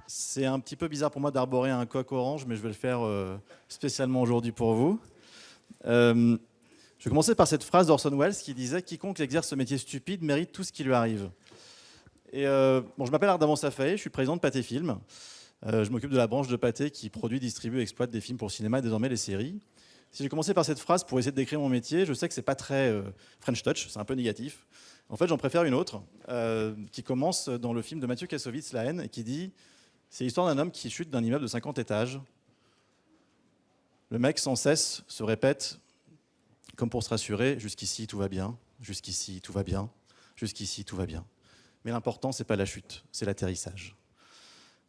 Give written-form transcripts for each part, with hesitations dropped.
C'est un petit peu bizarre pour moi d'arborer un coq orange, mais je vais le faire spécialement aujourd'hui pour vous. Je vais commencer par cette phrase d'Orson Welles qui disait « Quiconque exerce ce métier stupide mérite tout ce qui lui arrive ». Et je m'appelle Ardamon Safaé, je suis président de Pathé Film. Je m'occupe de la branche de Pathé qui produit, distribue et exploite des films pour le cinéma et désormais les séries. Si j'ai commencé par cette phrase pour essayer de décrire mon métier, je sais que c'est pas très French touch, c'est un peu négatif. En fait, j'en préfère une autre qui commence dans le film de Mathieu Kassovitz, La haine, et qui dit « C'est l'histoire d'un homme qui chute d'un immeuble de 50 étages. Le mec, sans cesse, se répète, comme pour se rassurer, jusqu'ici, tout va bien, jusqu'ici, tout va bien, jusqu'ici, tout va bien. Mais l'important, c'est pas la chute, c'est l'atterrissage. »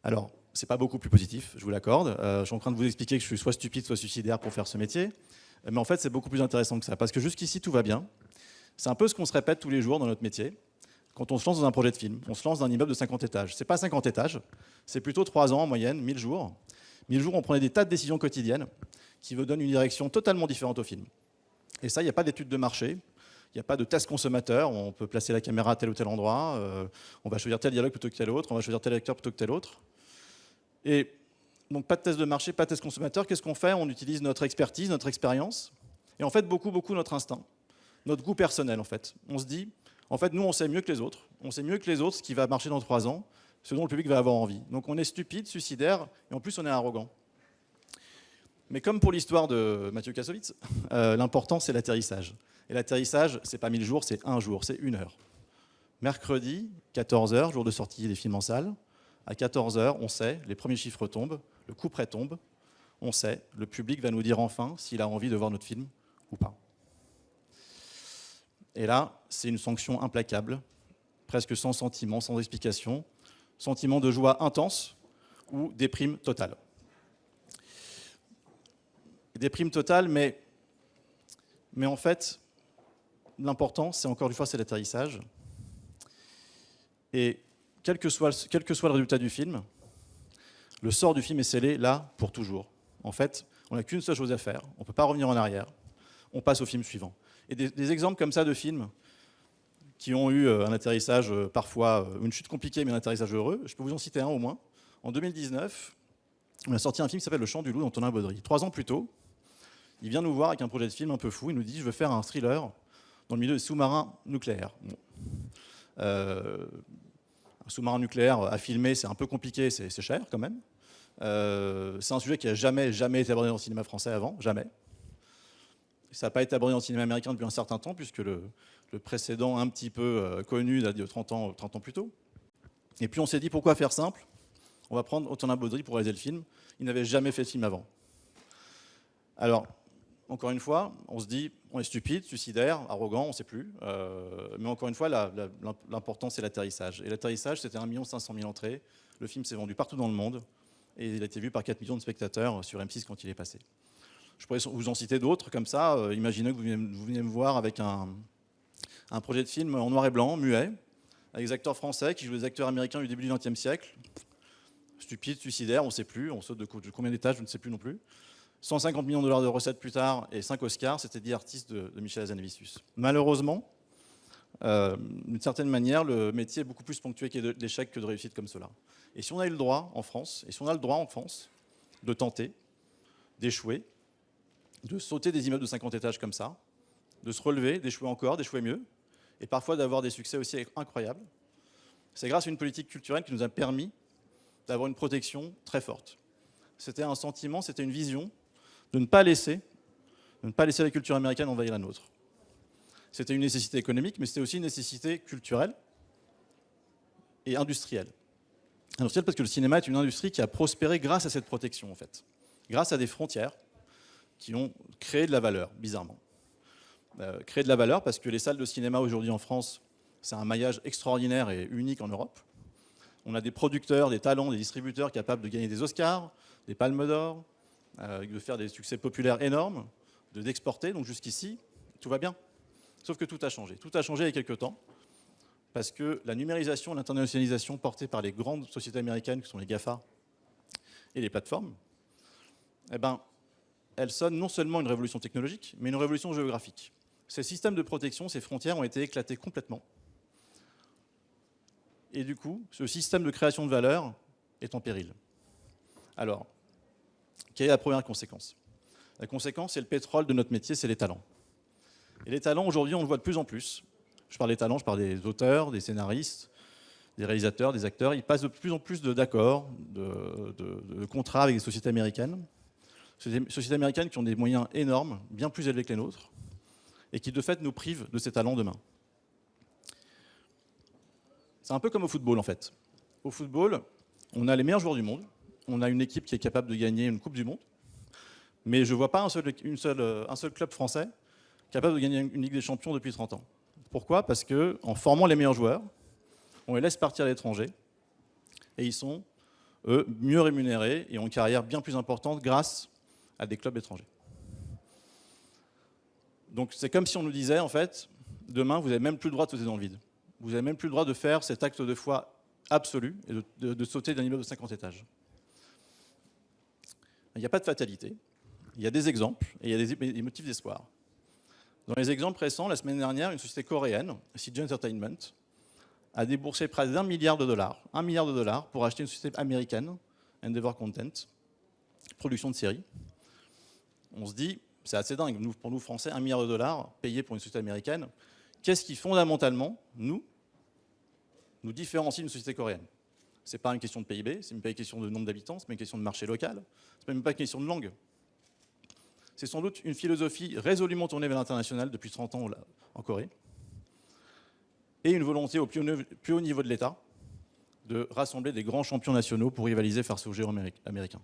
Alors, c'est pas beaucoup plus positif, je vous l'accorde. Je suis en train de vous expliquer que je suis soit stupide, soit suicidaire pour faire ce métier. Mais en fait, c'est beaucoup plus intéressant que ça. Parce que jusqu'ici, tout va bien. C'est un peu ce qu'on se répète tous les jours dans notre métier. Quand on se lance dans un projet de film, on se lance dans un immeuble de 50 étages. C'est pas 50 étages, c'est plutôt 3 ans en moyenne, 1000 jours. 1000 jours, on prenait des tas de décisions quotidiennes qui vous donnent une direction totalement différente au film. Et ça, il n'y a pas d'étude de marché. Il n'y a pas de test consommateur. On peut placer la caméra à tel ou tel endroit. On va choisir tel dialogue plutôt que tel autre. On va choisir tel acteur plutôt que tel autre. Et donc, pas de test de marché, pas de test consommateur. Qu'est-ce qu'on fait? On utilise notre expertise, notre expérience. Et en fait, beaucoup notre instinct. Notre goût personnel, en fait. On se dit, en fait, nous, on sait mieux que les autres. On sait mieux que les autres ce qui va marcher dans 3 ans, ce dont le public va avoir envie. Donc, on est stupide, suicidaire, et en plus, on est arrogant. Mais comme pour l'histoire de Mathieu Kassovitz, l'important, c'est l'atterrissage. Et l'atterrissage, c'est pas 1000 jours, c'est 1 jour, c'est 1 heure. Mercredi, 14h, jour de sortie des films en salle. À 14h, on sait, les premiers chiffres tombent, le coup près tombe, on sait, le public va nous dire enfin s'il a envie de voir notre film ou pas. Et là, c'est une sanction implacable, presque sans sentiment, sans explication, sentiment de joie intense ou déprime totale. Déprime totale, mais en fait, l'important, c'est encore une fois, c'est l'atterrissage. Et quel que soit le résultat du film, le sort du film est scellé là pour toujours. En fait, on n'a qu'une seule chose à faire, on ne peut pas revenir en arrière, on passe au film suivant. Et des exemples comme ça de films qui ont eu un atterrissage parfois, une chute compliquée mais un atterrissage heureux, je peux vous en citer un au moins. En 2019, on a sorti un film qui s'appelle Le Chant du Loup d'Antonin Baudry. 3 ans plus tôt, il vient nous voir avec un projet de film un peu fou, il nous dit « je veux faire un thriller dans le milieu des sous-marins nucléaires ». Un sous-marin nucléaire à filmer, c'est un peu compliqué, c'est cher quand même. C'est un sujet qui n'a jamais été abordé dans le cinéma français avant, jamais. Ça n'a pas été abordé dans le cinéma américain depuis un certain temps, puisque le précédent un petit peu connu date de 30 ans plus tôt. Et puis on s'est dit, pourquoi faire simple? On va prendre Antonin Baudry pour réaliser le film. Il n'avait jamais fait de film avant. Alors, encore une fois, on se dit, on est stupide, suicidaire, arrogant, on ne sait plus. Mais encore une fois, l'important, c'est l'atterrissage. Et l'atterrissage, c'était 1 500 000 entrées. Le film s'est vendu partout dans le monde. Et il a été vu par 4 millions de spectateurs sur M6 quand il est passé. Je pourrais vous en citer d'autres comme ça. Imaginez que vous venez me voir avec un projet de film en noir et blanc, muet, avec des acteurs français qui jouent des acteurs américains du début du XXe siècle. Stupide, suicidaire, on ne sait plus. On saute de combien d'étages, je ne sais plus non plus. 150 millions de dollars de recettes plus tard et 5 Oscars, c'était 10 artistes de Michel Hazanavicius. Malheureusement, d'une certaine manière, le métier est beaucoup plus ponctué d'échecs que de réussites comme cela. Et si on a eu le droit en France, de tenter, d'échouer, de sauter des immeubles de 50 étages comme ça, de se relever, d'échouer encore, d'échouer mieux, et parfois d'avoir des succès aussi incroyables, c'est grâce à une politique culturelle qui nous a permis d'avoir une protection très forte. C'était un sentiment, c'était une vision de ne pas laisser la culture américaine envahir la nôtre. C'était une nécessité économique, mais c'était aussi une nécessité culturelle et industrielle. Industrielle parce que le cinéma est une industrie qui a prospéré grâce à cette protection, en fait. Grâce à des frontières qui ont créé de la valeur, bizarrement. Créé de la valeur parce que les salles de cinéma aujourd'hui en France, c'est un maillage extraordinaire et unique en Europe. On a des producteurs, des talents, des distributeurs capables de gagner des Oscars, des Palmes d'Or, de faire des succès populaires énormes, d'exporter. Donc jusqu'ici, tout va bien. Sauf que tout a changé. Tout a changé il y a quelques temps parce que la numérisation et l'internationalisation portée par les grandes sociétés américaines, qui sont les GAFA et les plateformes, elles sonnent non seulement une révolution technologique, mais une révolution géographique. Ces systèmes de protection, ces frontières ont été éclatées complètement. Et du coup, ce système de création de valeur est en péril. Alors, quelle est la première conséquence? La conséquence, c'est le pétrole de notre métier, c'est les talents. Et les talents, aujourd'hui, on le voit de plus en plus. Je parle des talents, je parle des auteurs, des scénaristes, des réalisateurs, des acteurs. Ils passent de plus en plus d'accords, de contrats avec des sociétés américaines. Sociétés américaines qui ont des moyens énormes, bien plus élevés que les nôtres, et qui, de fait, nous privent de ces talents demain. C'est un peu comme au football, en fait. Au football, on a les meilleurs joueurs du monde. On a une équipe qui est capable de gagner une Coupe du Monde. Mais je ne vois pas un seul club français capable de gagner une Ligue des Champions depuis 30 ans. Pourquoi? Parce qu'en formant les meilleurs joueurs, on les laisse partir à l'étranger et ils sont, eux, mieux rémunérés et ont une carrière bien plus importante grâce à des clubs étrangers. Donc c'est comme si on nous disait, en fait, demain, vous n'avez même plus le droit de sauter dans le vide. Vous n'avez même plus le droit de faire cet acte de foi absolu et de sauter d'un immeuble de 50 étages. Il n'y a pas de fatalité. Il y a des exemples et il y a des motifs d'espoir. Dans les exemples récents, la semaine dernière, une société coréenne, CJ Entertainment, a déboursé près d'1 milliard de dollars, 1 milliard de dollars pour acheter une société américaine, Endeavor Content, production de séries. On se dit, c'est assez dingue, pour nous Français, 1 milliard de dollars payés pour une société américaine. Qu'est-ce qui fondamentalement, nous différencie d'une société coréenne? Ce n'est pas une question de PIB, ce n'est pas une question de nombre d'habitants, ce n'est pas une question de marché local, ce n'est même pas une question de langue. C'est sans doute une philosophie résolument tournée vers l'international depuis 30 ans en Corée, et une volonté au plus haut niveau de l'État de rassembler des grands champions nationaux pour rivaliser face aux géants américains.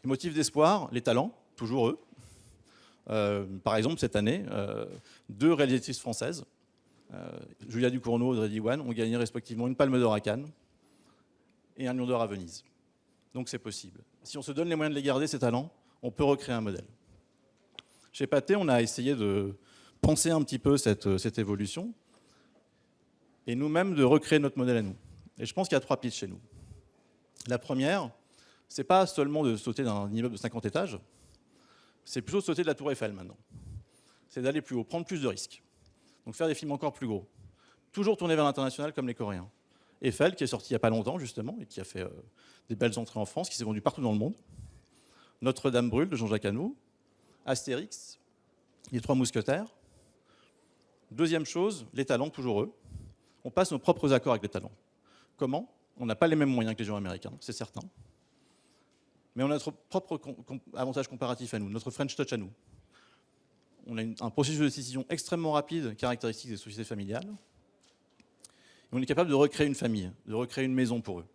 Les motifs d'espoir, les talents, toujours eux. Par exemple, cette année, 2 réalisatrices françaises, Julia Ducournau et Audrey Diwan, ont gagné respectivement une Palme d'Or à Cannes et un Lion d'Or à Venise. Donc c'est possible. Si on se donne les moyens de les garder, ces talents, on peut recréer un modèle. Chez Pathé, on a essayé de penser un petit peu cette évolution et nous-mêmes de recréer notre modèle à nous. Et je pense qu'il y a 3 pistes chez nous. La première, c'est pas seulement de sauter d'un immeuble de 50 étages, c'est plutôt de sauter de la Tour Eiffel maintenant. C'est d'aller plus haut, prendre plus de risques. Donc faire des films encore plus gros. Toujours tourner vers l'international comme les Coréens. Eiffel, qui est sorti il n'y a pas longtemps justement, et qui a fait des belles entrées en France, qui s'est vendu partout dans le monde. Notre-Dame brûle de Jean-Jacques Hano. Astérix, les 3 mousquetaires. Deuxième chose, les talents, toujours eux. On passe nos propres accords avec les talents. Comment? On n'a pas les mêmes moyens que les gens américains, c'est certain. Mais on a notre propre avantage comparatif à nous, notre French Touch à nous. On a un processus de décision extrêmement rapide, caractéristique des sociétés familiales. Et on est capable de recréer une famille, de recréer une maison pour eux.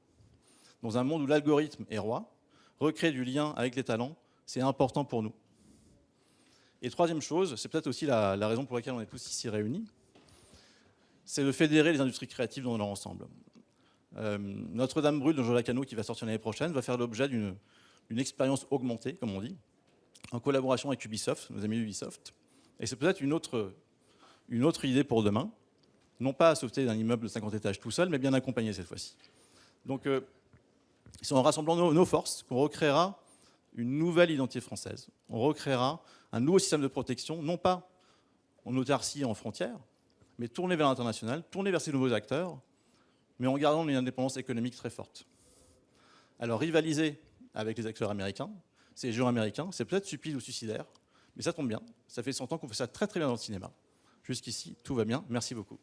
Dans un monde où l'algorithme est roi, recréer du lien avec les talents, c'est important pour nous. Et troisième chose, c'est peut-être aussi la raison pour laquelle on est tous ici réunis, c'est de fédérer les industries créatives dans leur ensemble. Notre-Dame brûle de Jean-Jacques Hano, qui va sortir l'année prochaine, va faire l'objet d'une expérience augmentée, comme on dit, en collaboration avec Ubisoft, nos amis Ubisoft. Et c'est peut-être une autre idée pour demain, non pas à sauter d'un immeuble de 50 étages tout seul, mais bien accompagné cette fois-ci. Donc, c'est en rassemblant nos forces qu'on recréera une nouvelle identité française. On recréera un nouveau système de protection, non pas en autarcie et en frontières, mais tourné vers l'international, tourné vers ces nouveaux acteurs, mais en gardant une indépendance économique très forte. Alors, rivaliser avec les acteurs américains, ces géants américains, c'est peut-être stupide ou suicidaire, mais ça tombe bien. Ça fait 100 ans qu'on fait ça très très bien dans le cinéma. Jusqu'ici, tout va bien. Merci beaucoup.